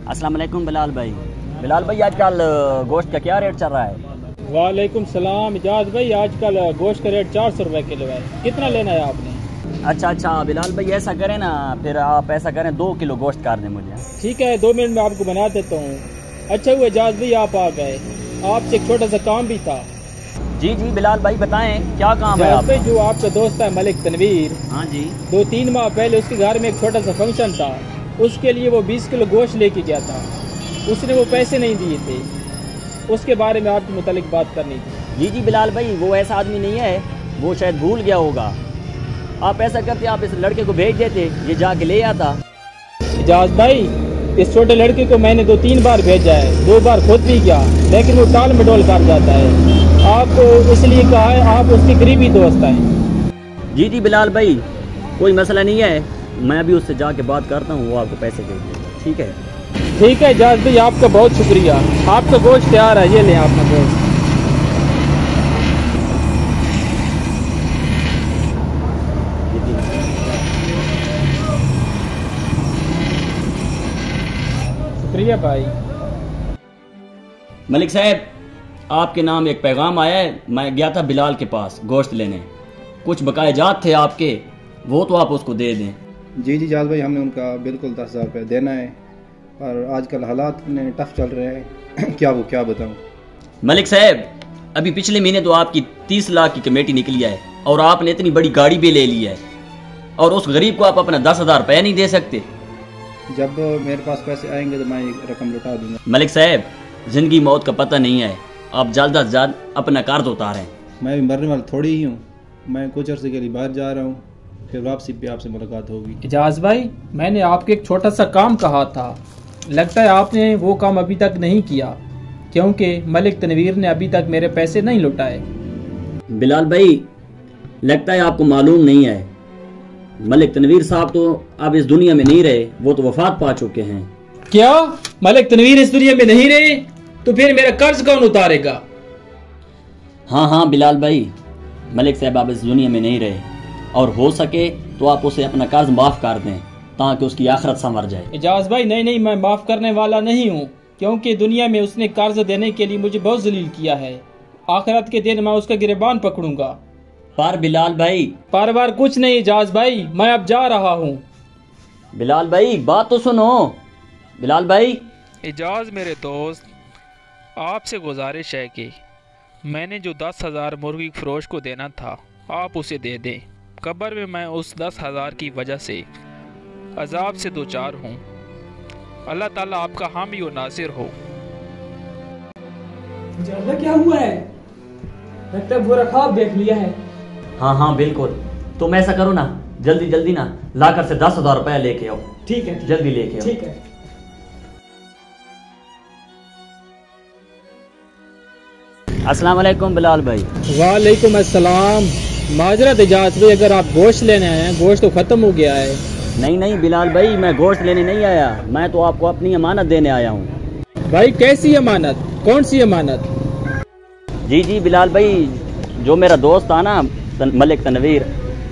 अस्सलाम वालेकुम बिलाल भाई। बिलाल भाई आजकल गोश्त का क्या रेट चल रहा है? वालेकुम सलाम इजाज भाई, आजकल गोश्त का रेट 400 रुपए किलो है। कितना लेना है आपने? अच्छा बिलाल भाई ऐसा करें ना, फिर आप ऐसा करें 2 किलो गोश्त कर दें मुझे। ठीक है, 2 मिनट में आपको बना देता हूँ। अच्छा हुआ इजाज भाई आप आ गए, आपसे एक छोटा सा काम भी था। जी बिलाल भाई बताएं क्या काम है आपका? आपका? जो आपका दोस्त है मलिक तनवीर, हाँ जी। 2-3 माह पहले उसके घर में एक छोटा सा फंक्शन था, उसके लिए वो 20 किलो गोश्त लेके गया था। उसने वो पैसे नहीं दिए थे, उसके बारे में आपके मुतालिक बात करनी थी। जी बिलाल भाई, वो ऐसा आदमी नहीं है, वो शायद भूल गया होगा। आप ऐसा करते, आप इस लड़के को भेज देते, ये जाके ले आता। इजाज भाई, इस छोटे लड़के को मैंने 2-3 बार भेजा है, 2 बार खुद भी गया, लेकिन वो टाल मटोल कर जाता है। आपको इसलिए कहा है, आप उसके करीबी दोस्त हैं। जी बिलाल भाई, कोई मसला नहीं है, मैं अभी उससे जाके बात करता हूँ, वो आपको पैसे दे देगा। ठीक है? ठीक है इजाज भाई, आपका बहुत शुक्रिया। आपका गोश्त तैयार है, ये लें अपना गोश्त। शुक्रिया भाई। मलिक साहब, आपके नाम एक पैगाम आया है। मैं गया था बिलाल के पास गोश्त लेने, कुछ बकाए जात थे आपके, वो तो आप उसको दे दें। जी जाज भाई, हमने उनका बिल्कुल 10,000 रुपये देना है, और आजकल हालात ने टफ चल रहे हैं। क्या बताऊं मलिक साहब, अभी पिछले महीने तो आपकी 30 लाख की कमेटी निकली है, और आपने इतनी बड़ी गाड़ी भी ले ली है, और उस गरीब को आप अपना 10,000 रुपये नहीं दे सकते? जब मेरे पास पैसे आएंगे तो मैं रकम लौटा दूंगा। मलिक साहब, जिंदगी मौत का पता नहीं है, आप जल्द अज जल्द अपना कर्ज उतारें। मैं भी मरने वाला थोड़ी ही हूँ, मैं कुछ अर्से के लिए बाहर जा रहा हूँ, फिर वापसी पे आपसे मुलाकात होगी। इजाज भाई, मैंने आपको एक छोटा सा काम कहा था, लगता है आपने वो काम अभी तक नहीं किया, क्योंकि मलिक तनवीर ने अभी तक मेरे पैसे नहीं लौटाए। बिलाल भाई, लगता है आपको मालूम नहीं है, मलिक तनवीर साहब तो अब इस दुनिया में नहीं रहे, वो तो वफात पा चुके हैं। क्या मलिक तनवीर इस दुनिया में नहीं रहे? तो फिर मेरा कर्ज कौन उतारेगा? हाँ बिलाल भाई, मलिक साहब अब इस दुनिया में नहीं रहे, और हो सके तो आप उसे अपना कर्ज माफ कर दें, ताकि उसकी आखिरत संवर जाए। इजाज भाई, नहीं, मैं माफ करने वाला नहीं हूँ, क्योंकि दुनिया में उसने कर्ज देने के लिए मुझे बहुत जलील किया है। आखिरत के दिन मैं उसका गिरबान पकड़ूंगा। पर बिलाल भाई, बार कुछ नहीं इजाज भाई, मैं अब जा रहा हूँ। बिलाल भाई बात तो सुनो। बिलाल भाई। इजाज मेरे दोस्त, आपसे गुजारिश है कि मैंने जो 10,000 मुर्गी फरोश को देना था, आप उसे दे दें। कब्र में मैं उस 10,000 की वजह से अजाब से दो चार हूँ। अल्लाह ताला आपका हामी और नासिर हो। क्या हुआ है? लगता है बुरा ख्वाब देख लिया है। हाँ बिल्कुल, तुम ऐसा करो ना, जल्दी ना लाकर से 10,000 रुपया लेके आओ। ठीक है, जल्दी लेके आओ। ठीक है। अस्सलाम वालेकुम बिलाल भाई। वालेकुम अस्सलाम। माजरत इजाज भाई, अगर आप गोश्त लेने आए हैं, गोश्त तो खत्म हो गया है। नहीं बिलाल भाई, मैं गोश्त लेने नहीं आया, मैं तो आपको अपनी अमानत देने आया हूँ। भाई कैसी अमानत? कौन सी अमानत? जी बिलाल भाई, जो मेरा दोस्त था ना मलिक तनवीर,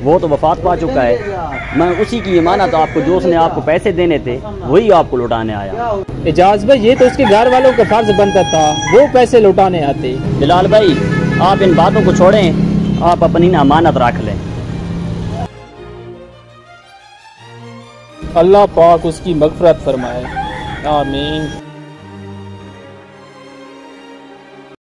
वो तो वफात पा चुका है। मैं उसी की अमानत आपको, जो उसने आपको पैसे देने थे, वही आपको लौटाने आया। इजाज भाई, ये तो उसके घर वालों का फर्ज बनता था, वो पैसे लौटाने आते। बिलाल भाई, आप इन बातों को छोड़ें, आप अपनी ना अमानत रख लें। अल्लाह पाक उसकी मगफरत फरमाए, आमीन।